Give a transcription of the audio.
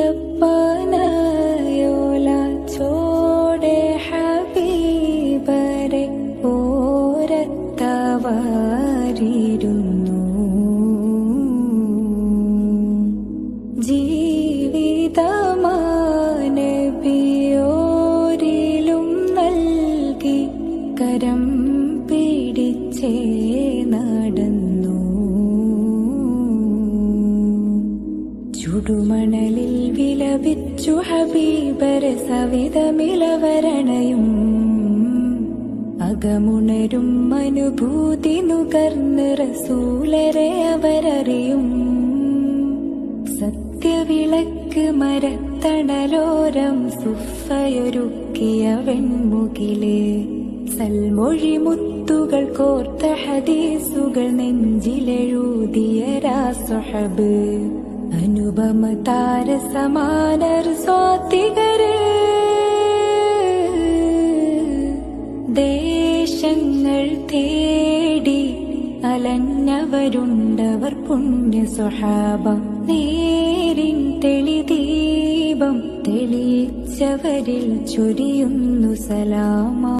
തപ്പനയോല ചോടെ ഹബീബരെ ഓരത്തവാരിരുന്നു. ജീവിതമാനബിയോരിലും നൽകി കരം പിടിച്ചേ നടന്നു. ചുടുമണലിൽ വിലപിച്ചു ഹബീബരെ സവിധമിളവരണയും അകമുണരും അനുഭൂതി നുകർന്ന് റസൂലരെ അവരറിയും. സത്യവിളക്ക് മരത്തണലോരം സുഫയൊരുക്കിയ വെൺമുകിലേ സൽമൊഴി മുത്തുകൾ കോർത്ത ഹദീസുകൾ നെഞ്ചിലെഴുതിയ രാസുഹബ് അനുപമ താരസമാനർ സ്വാതികര്. ദേശങ്ങൾ തേടി അലഞ്ഞവരുണ്ടവർ പുണ്യ സ്വഹാബ. നേരിൻ തെളിദീപം തെളിയിച്ചവരിൽ ചൊരിയുന്നു സലാമ.